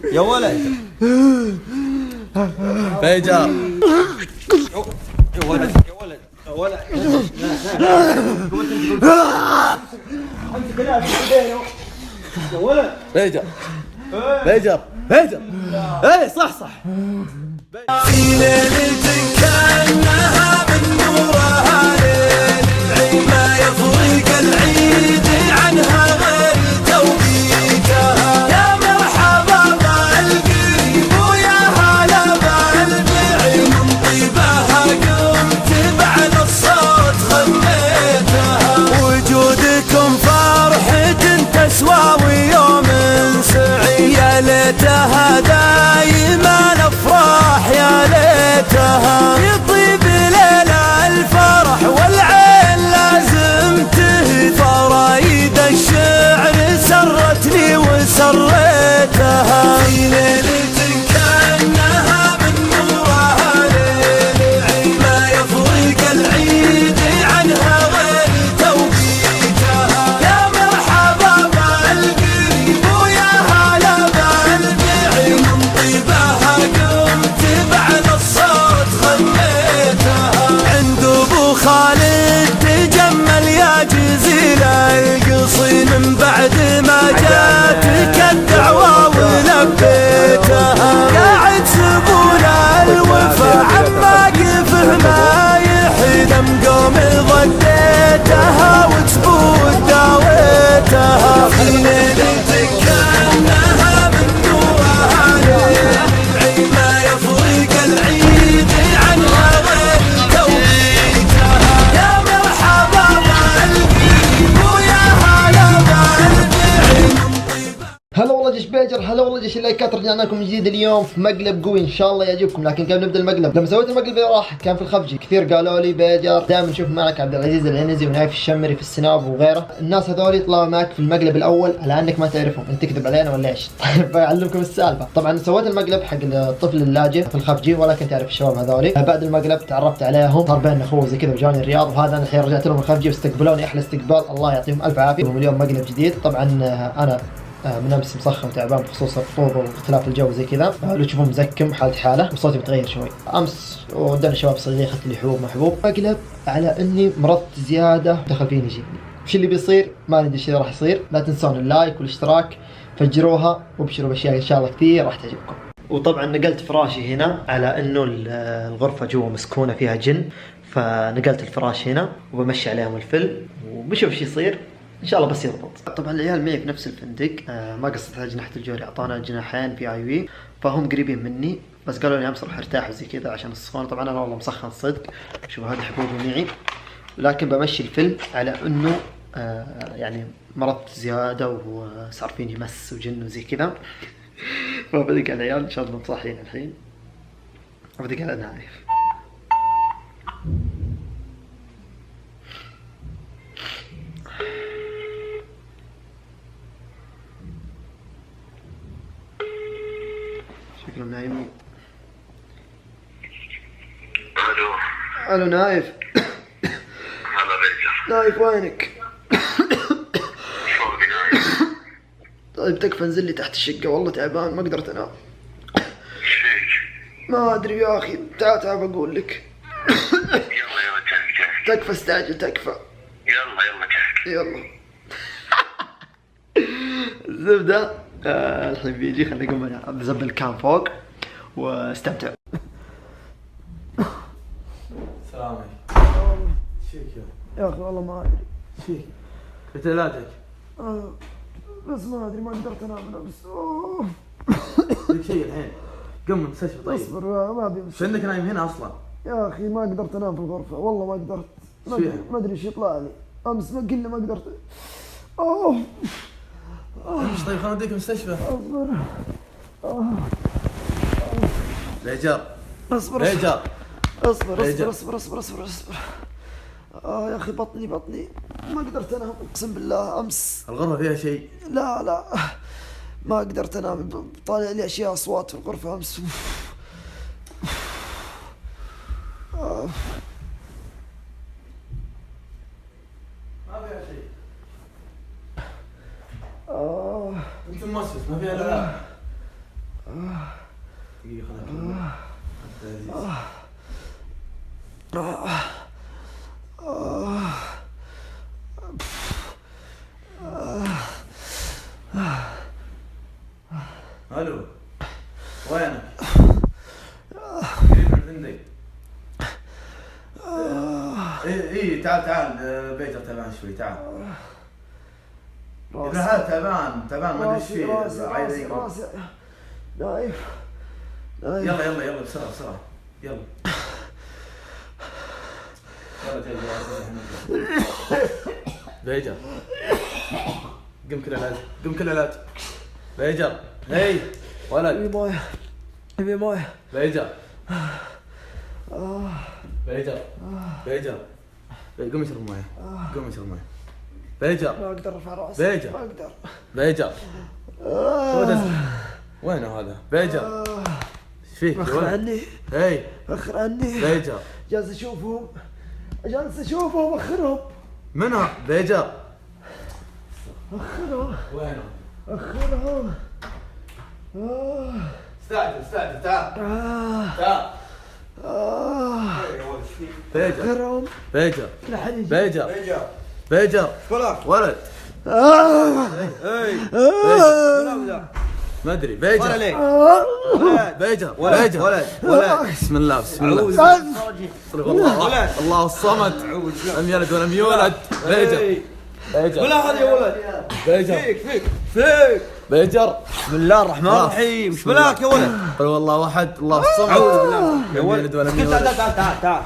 يا ولد بيجر. يا ولد يا ولد يا ولد يا ولد بيجر بيجر بيجر. ايه صح صح. في ليلة كأنها من نورها ليل العيد ما يفرق العيد عنها غير توقيتها. يا مرحبا بالقريب ويا هلا بالبعيد من طيبها قمت بعد الصوت خليتها. وجودكم فرحة تسوى ويوم سعيد يا ليتها دايما افراح يا ليتها. يطيب ليلة الفرح والعين لازم تهدى. فرايد الشعر سرتني وسريتها. في ليلة كأنها من نورها ليل العيد ما يفرق العيد عنها غير توقيتها. يا مرحبا بالقريب ويا هلا بالبعيد من طيبها قمت بعد الصوت خليتها. عند ابو خالد تجمل يا جزيل القصي من بعد ما جاتك الدعوة ولبيتها. قاعد سبول الوفا عما قفه ما يحلم قوم ضديتها وتفوت داويتها. في ليلتك كأنها من نورها ليل العيد ما يفرق العيد عنها غير توقيتها. يا مرحبا بالقريب ويا هلا بالبعيد من طيبها. هلا والله جيش بيجر، هلا والله جيش اللايكات. رجعنا لكم جديد اليوم في مقلب قوي ان شاء الله يعجبكم. لكن قبل نبدا المقلب، لما سويت المقلب اللي راح كان في الخفجي كثير قالوا لي بيجر دائما نشوف معك عبد العزيز العنزي ونايف الشمري في السناب وغيره. الناس هذول طلعوا معك في المقلب الاول على انك ما تعرفهم، انت تكذب علينا ولا ايش؟ طيب بعلمكم السالفه. طبعا سويت المقلب حق الطفل اللاجئ في الخفجي ولا كنت اعرف الشباب هذول. بعد المقلب تعرفت عليهم، صار بيننا اخوه زي كذا وجاني الرياض، وهذا انا الحين رجعت لهم الخفجي واستقبلوني احلى استقبال، الله يعطيهم الف عافيه. واليوم مقلب جديد. طبعا انا من امس مسخن وتعبان بخصوص الرطوبه واختلاف الجو زي كذا، لو تشوفون مزكم حالتي حاله وصوتي متغير شوي. امس وداني شباب صيدليه اخذت لي حبوب محبوب. مقلب على اني مرضت زياده دخل فيني جني. وش اللي بيصير؟ ما ندري ايش راح يصير. لا تنسون اللايك والاشتراك، فجروها وابشروا باشياء ان شاء الله كثير راح تعجبكم. وطبعا نقلت فراشي هنا على انه الغرفه جوا مسكونه فيها جن، فنقلت الفراش هنا وبمشي عليهم الفل وبشوف ايش يصير ان شاء الله بس يضبط. طبعا العيال معي في نفس الفندق، ما قصرت على جناح الجوري، اعطانا جناحين في اي في، فهم قريبين مني، بس قالوا لي امس روح ارتاح وزي كذا عشان السخونه. طبعا انا والله مسخن صدق، شوفوا هذه حبوبي معي، لكن بمشي الفيلم على انه يعني مرضت زياده وصار فيني مس وجن وزي كذا. فبدق على العيال ان شاء الله مصحين الحين، بدق على نايف. شكلهم نايمين. الو الو نايف. هلا بيجر. نايف وينك؟ شلونك نايف؟ طيب تكفى انزل لي تحت الشقة والله تعبان ما قدرت انام. ايش فيك؟ ما ادري يا اخي، تعال اقول لك. يلا تحكي. تكفى استعجل تكفى. يلا تحكي. يلا. الزبدة الحين بيجي، خليني اقوم انا بزبل الكام فوق واستمتع. السلام عليكم. ايش فيك يا اخي والله ما ادري ايش فيك؟ قلت علاجك. بس ما ادري ما قدرت انام انا بس. فيك شيء الحين؟ قم من المستشفى. طيب اصبر ما ابي. شو انك نايم هنا اصلا؟ يا اخي ما قدرت انام في الغرفة والله ما قدرت. ما ادري ايش يطلع لي امس، ما كله ما قدرت. ايش طيب خلنا نوديك المستشفى. اصبر. بيجر اصبر بيجر اصبر. يا اخي بطني ما قدرت انام اقسم بالله امس. الغرفة فيها شيء؟ لا ما قدرت انام، طالع لي اشياء اصوات في الغرفة امس. ما فيها شيء. انت موسوس ما فيها لا. دقيقة خلنا الو وينك؟ قريب من عندي. ايه تعال بيتر تعبان شوي تعال. ابن هذا تعبان ما ادري ايش فيه. راسي نايف يلا بسرعة يلا بيجر قم كل علاج بيجر هي ولد ابي مويه بيجر قم اشرب مويه بيجر ما اقدر ارفع راسي بيجر ما اقدر بيجر وينه هذا بيجر ايش فيك يا اخر ولد؟ عني هي اخر عني بيجر جالس اشوفهم اخرهم منو بيجر اخرهم وينه؟ اخرهم استعجل تعال بيجر اخرهم بيجر لحد بيجر ولد ما ادري بيجر بيجر بسم الله الله الصمد لم يلد ولم يولد بيجر ولا هذا يا ولد بيجر فيك بيجر بسم الله الرحمن الرحيم ايش بلاك يا ولد؟ قل والله واحد الله الصمد اعوذ بالله يا ولد ولم يولد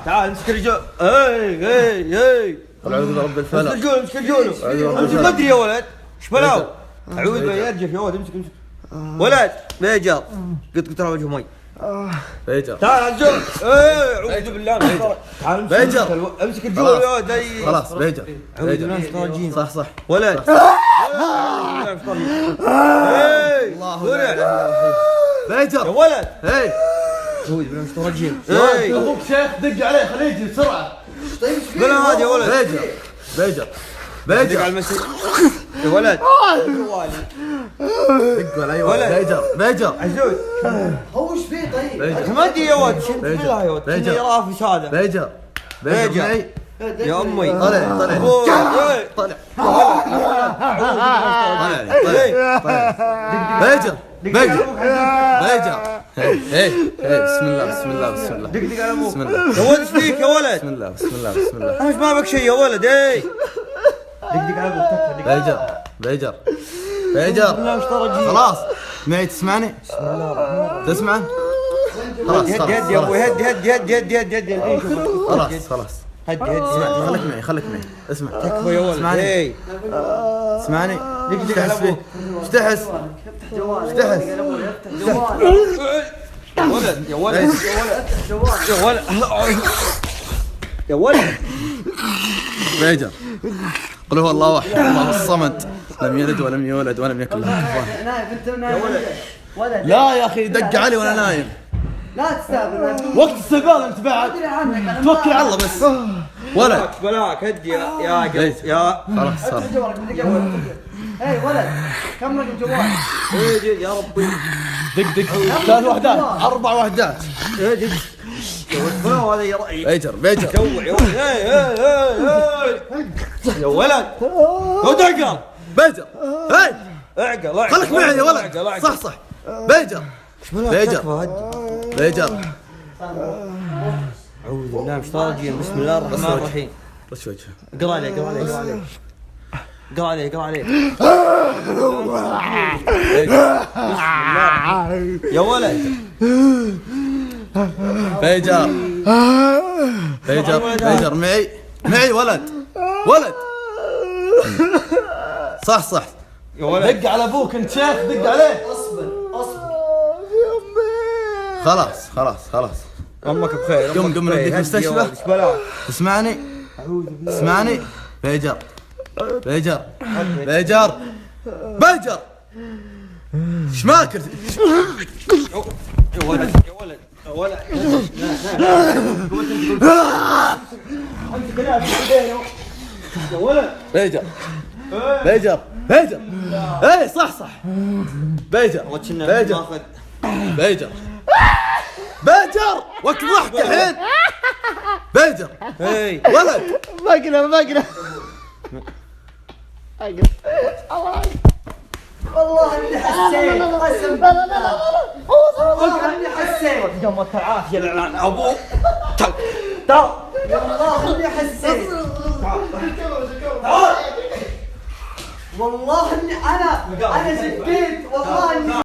تعال امسك الرجال اي قل اعوذ برب الفلق امسك رجوله امسك بدري يا ولد ايش بلاو؟ اعوذ بالله يرجف يا ولد امسك ولد بيجر قلت ترى وجهه مي بيجر تعال رجل اعوذ بالله تعال بيجر امسك الجول يا ولد خلاص بيجر اعوذ بالله من الشيطان الرجيم صح ولد الله بيجر يا ولد هي اعوذ بالله من الشيطان الرجيم ابوك شيخ دق عليه خليه يجي بسرعه بلا هذا يا ولد بيجر دق على المسجد يا ولد دق على ايوه بيجر عزوز هو ايش فيه طيب؟ ما ادري يا ولد شنو بالله يا ولد بيجر. كنا يرافش هذا بيجر معي. يا امي طلع بيجر بسم الله دق على ابوك بسم الله يا ولد ايش فيك يا ولد؟ بسم الله مش ما بك شيء يا ولد اي دق على ابوك بيجر خلاص معي تسمعني؟ تسمع؟ خلاص هد يا ابوي هد خلاص هد خليك معي اسمع تكفى يا ولد اسمعني. اسمعني دق على ابوك ايش تحس؟ يا ولد يا ولد بيجر قل هو الله احد الله الصمد لم يلد ولم يولد ولم يكن له كفوا نايف انت نايف ولد لا يا اخي دق علي وانا نايم لا تستهبل وقت استقبال انت بعد توكل على الله بس ولد بلاك هدي يا قلب يا خلاص اي ولد كم رقم جوال؟ يا ربي دق 3 وحدات 4 وحدات دق هذا يا رأي بيجر جوع يا ولد يا ولد خذ اعقل بيجر هاي اعقل خليك معي يا ولد صح بيجر اعوذ بالله من الشيطان الرجيم بسم الله الرحمن الرحيم رش وجهه اقرا عليه يا ولد بيجر معي ولد صح يا ولد دق على ابوك انت شيخ دق عليه اصبر خلاص امك بخير قم نوديك المستشفى اسمعني بيجر ايش ماكر يا ولد يا ولد بيجر اي صح بيجر بيجر وقت ضحك الحين. بيجر اي ولد مقلب والله اني حسيت قسم بالله والله اني حسيت دمك العافيه لعن ابوك. والله اني حسيت والله اني انا شكيت والله اني